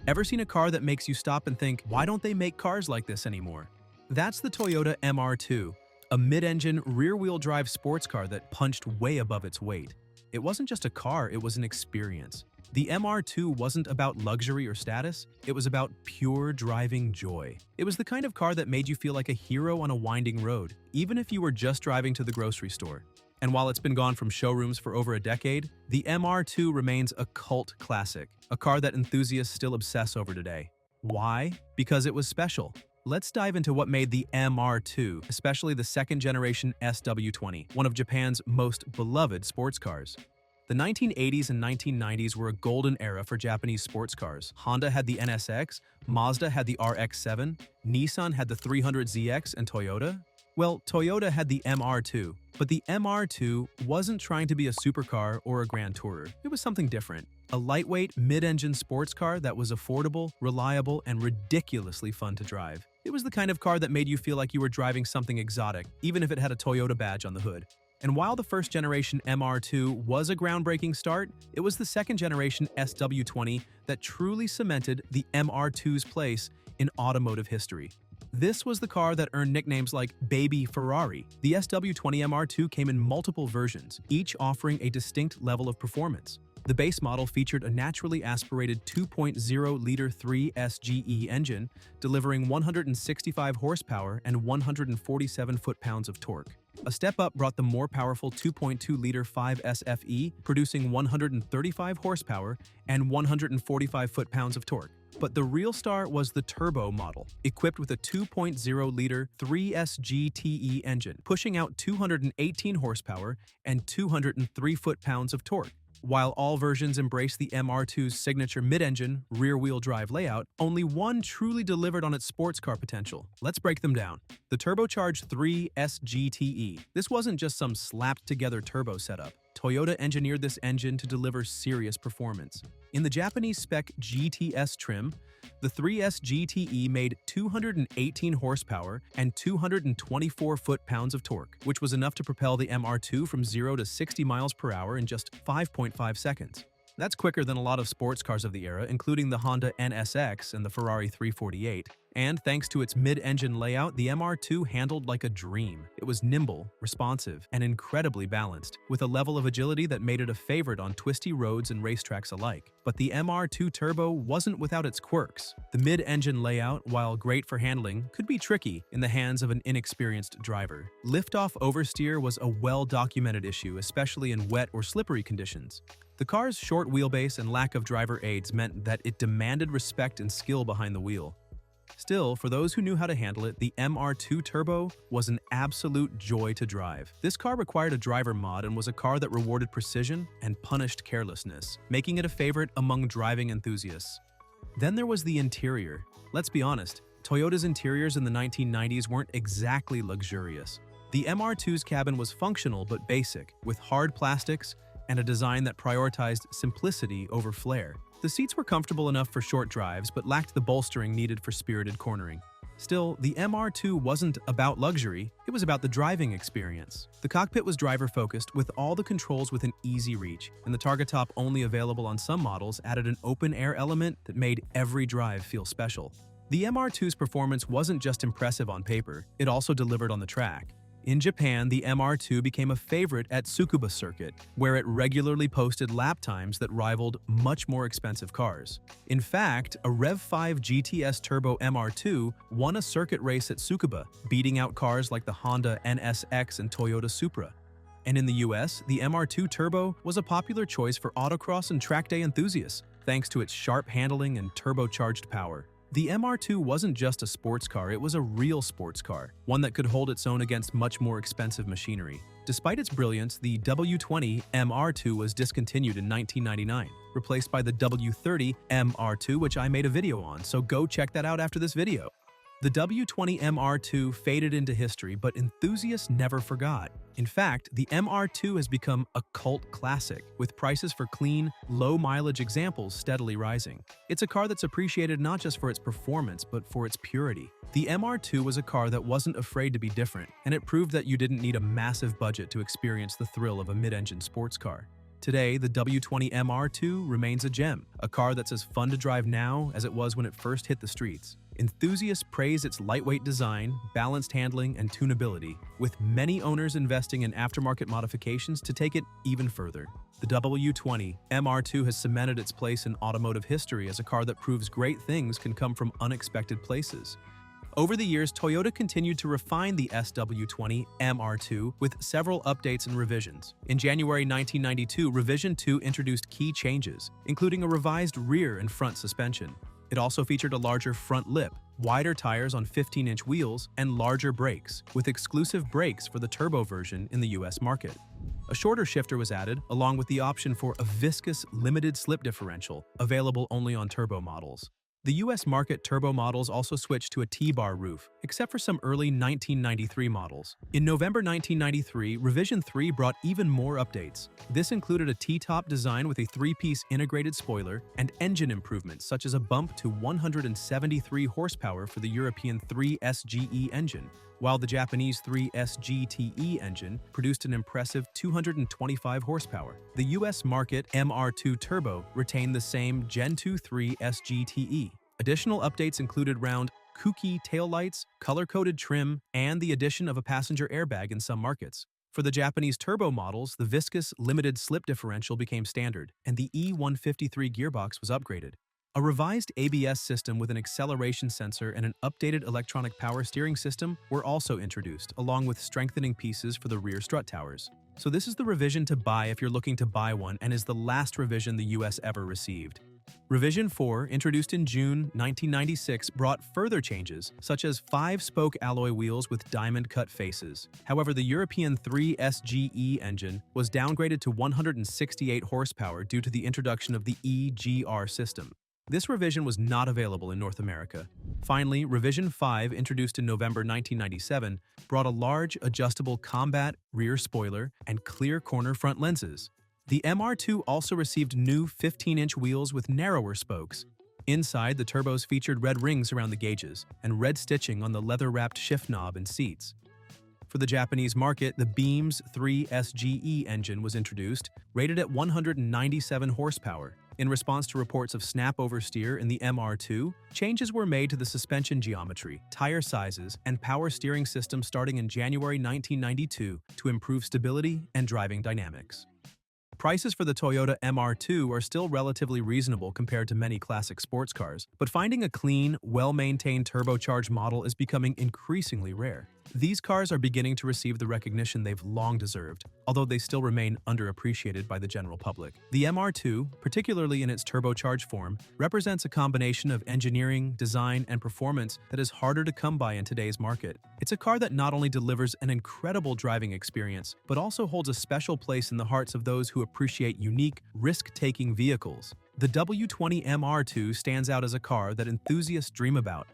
Ever seen a car that makes you stop and think, why don't they make cars like this anymore? That's the Toyota MR2, a mid-engine, rear-wheel drive sports car that punched way above its weight. It wasn't just a car, it was an experience. The MR2 wasn't about luxury or status, it was about pure driving joy. It was the kind of car that made you feel like a hero on a winding road, even if you were just driving to the grocery store. And while it's been gone from showrooms for over a decade, the MR2 remains a cult classic, a car that enthusiasts still obsess over today. Why? Because it was special. Let's dive into what made the MR2, especially the second-generation SW20, one of Japan's most beloved sports cars. The 1980s and 1990s were a golden era for Japanese sports cars. Honda had the NSX, Mazda had the RX-7, Nissan had the 300ZX, and Toyota? Well, Toyota had the MR2, but the MR2 wasn't trying to be a supercar or a grand tourer. It was something different. A lightweight, mid-engine sports car that was affordable, reliable, and ridiculously fun to drive. It was the kind of car that made you feel like you were driving something exotic, even if it had a Toyota badge on the hood. And while the first-generation MR2 was a groundbreaking start, it was the second-generation SW20 that truly cemented the MR2's place in automotive history. This was the car that earned nicknames like Baby Ferrari. The SW20 MR2 came in multiple versions, each offering a distinct level of performance. The base model featured a naturally aspirated 2.0-liter 3SGE engine, delivering 165 horsepower and 147 foot-pounds of torque. A step up brought the more powerful 2.2-liter 5SFE, producing 135 horsepower and 145 foot-pounds of torque. But the real star was the turbo model, equipped with a 2.0-liter 3SGTE engine, pushing out 218 horsepower and 203 foot-pounds of torque. While all versions embraced the MR2's signature mid-engine, rear-wheel drive layout, only one truly delivered on its sports car potential. Let's break them down. The turbocharged 3SGTE. This wasn't just some slapped-together turbo setup. Toyota engineered this engine to deliver serious performance. In the Japanese spec GTS trim, the 3S GTE made 218 horsepower and 224 foot-pounds of torque, which was enough to propel the MR2 from 0 to 60 miles per hour in just 5.5 seconds. That's quicker than a lot of sports cars of the era, including the Honda NSX and the Ferrari 348. And thanks to its mid-engine layout, the MR2 handled like a dream. It was nimble, responsive, and incredibly balanced, with a level of agility that made it a favorite on twisty roads and racetracks alike. But the MR2 Turbo wasn't without its quirks. The mid-engine layout, while great for handling, could be tricky in the hands of an inexperienced driver. Lift-off oversteer was a well-documented issue, especially in wet or slippery conditions. The car's short wheelbase and lack of driver aids meant that it demanded respect and skill behind the wheel. Still, for those who knew how to handle it, the MR2 Turbo was an absolute joy to drive. This car required a driver mod and was a car that rewarded precision and punished carelessness, making it a favorite among driving enthusiasts. Then there was the interior. Let's be honest, Toyota's interiors in the 1990s weren't exactly luxurious. The MR2's cabin was functional but basic, with hard plastics and a design that prioritized simplicity over flair. The seats were comfortable enough for short drives, but lacked the bolstering needed for spirited cornering. Still, the MR2 wasn't about luxury, it was about the driving experience. The cockpit was driver-focused, with all the controls within easy reach, and the target top, only available on some models, added an open-air element that made every drive feel special. The MR2's performance wasn't just impressive on paper, it also delivered on the track. In Japan, the MR2 became a favorite at Tsukuba Circuit, where it regularly posted lap times that rivaled much more expensive cars. In fact, a Rev 5 GTS Turbo MR2 won a circuit race at Tsukuba, beating out cars like the Honda NSX and Toyota Supra. And in the US, the MR2 Turbo was a popular choice for autocross and track day enthusiasts, thanks to its sharp handling and turbocharged power. The MR2 wasn't just a sports car, it was a real sports car, one that could hold its own against much more expensive machinery. Despite its brilliance, the W20 MR2 was discontinued in 1999, replaced by the W30 MR2, which I made a video on, so go check that out after this video. The W20 MR2 faded into history, but enthusiasts never forgot. In fact, the MR2 has become a cult classic, with prices for clean, low-mileage examples steadily rising. It's a car that's appreciated not just for its performance, but for its purity. The MR2 was a car that wasn't afraid to be different, and it proved that you didn't need a massive budget to experience the thrill of a mid-engine sports car. Today, the W20 MR2 remains a gem, a car that's as fun to drive now as it was when it first hit the streets. Enthusiasts praise its lightweight design, balanced handling, and tunability, with many owners investing in aftermarket modifications to take it even further. The W20 MR2 has cemented its place in automotive history as a car that proves great things can come from unexpected places. Over the years, Toyota continued to refine the SW20 MR2 with several updates and revisions. In January 1992, Revision 2 introduced key changes, including a revised rear and front suspension. It also featured a larger front lip, wider tires on 15-inch wheels, and larger brakes, with exclusive brakes for the turbo version in the US market. A shorter shifter was added, along with the option for a viscous limited slip differential, available only on turbo models. The US market turbo models also switched to a T-bar roof, except for some early 1993 models. In November 1993, Revision 3 brought even more updates. This included a T-top design with a three-piece integrated spoiler and engine improvements such as a bump to 173 horsepower for the European 3SGE engine, while the Japanese 3SGTE engine produced an impressive 225 horsepower. The US market MR2 Turbo retained the same Gen 2 3SGTE. Additional updates included round, kooky taillights, color-coded trim, and the addition of a passenger airbag in some markets. For the Japanese turbo models, the viscous limited slip differential became standard, and the E153 gearbox was upgraded. A revised ABS system with an acceleration sensor and an updated electronic power steering system were also introduced, along with strengthening pieces for the rear strut towers. So this is the revision to buy if you're looking to buy one, and is the last revision the US ever received. Revision 4, introduced in June 1996, brought further changes, such as 5-spoke alloy wheels with diamond-cut faces. However, the European 3SGE engine was downgraded to 168 horsepower due to the introduction of the EGR system. This revision was not available in North America. Finally, Revision 5, introduced in November 1997, brought a large, adjustable combat rear spoiler and clear corner front lenses. The MR2 also received new 15-inch wheels with narrower spokes. Inside, the turbos featured red rings around the gauges and red stitching on the leather-wrapped shift knob and seats. For the Japanese market, the Beam's 3SGE engine was introduced, rated at 197 horsepower. In response to reports of snap oversteer in the MR2, changes were made to the suspension geometry, tire sizes, and power steering system starting in January 1992 to improve stability and driving dynamics. Prices for the Toyota MR2 are still relatively reasonable compared to many classic sports cars, but finding a clean, well-maintained turbocharged model is becoming increasingly rare. These cars are beginning to receive the recognition they've long deserved, although they still remain underappreciated by the general public. The MR2, particularly in its turbocharged form, represents a combination of engineering, design, and performance that is harder to come by in today's market. It's a car that not only delivers an incredible driving experience, but also holds a special place in the hearts of those who appreciate unique, risk-taking vehicles. The W20 MR2 stands out as a car that enthusiasts dream about.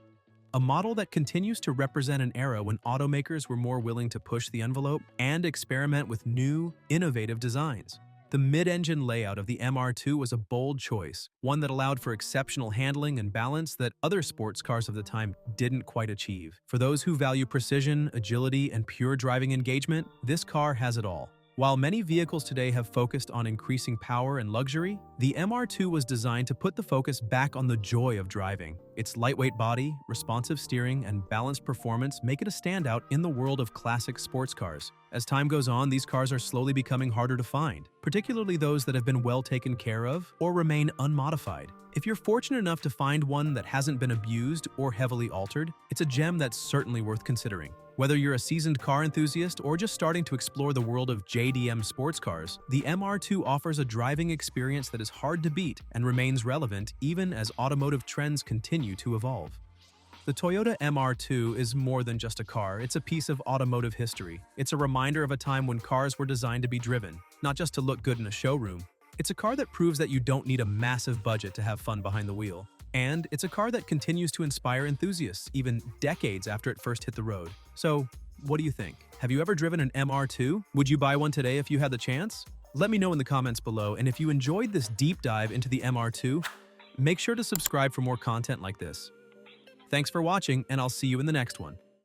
A model that continues to represent an era when automakers were more willing to push the envelope and experiment with new, innovative designs. The mid-engine layout of the MR2 was a bold choice, one that allowed for exceptional handling and balance that other sports cars of the time didn't quite achieve. For those who value precision, agility, and pure driving engagement, this car has it all. While many vehicles today have focused on increasing power and luxury, the MR2 was designed to put the focus back on the joy of driving. Its lightweight body, responsive steering, and balanced performance make it a standout in the world of classic sports cars. As time goes on, these cars are slowly becoming harder to find, particularly those that have been well taken care of or remain unmodified. If you're fortunate enough to find one that hasn't been abused or heavily altered, it's a gem that's certainly worth considering. Whether you're a seasoned car enthusiast or just starting to explore the world of JDM sports cars, the MR2 offers a driving experience that is hard to beat and remains relevant even as automotive trends continue to evolve. The Toyota MR2 is more than just a car, it's a piece of automotive history. It's a reminder of a time when cars were designed to be driven, not just to look good in a showroom. It's a car that proves that you don't need a massive budget to have fun behind the wheel. And it's a car that continues to inspire enthusiasts even decades after it first hit the road. So, what do you think? Have you ever driven an MR2? Would you buy one today if you had the chance? Let me know in the comments below, and if you enjoyed this deep dive into the MR2, make sure to subscribe for more content like this. Thanks for watching, and I'll see you in the next one.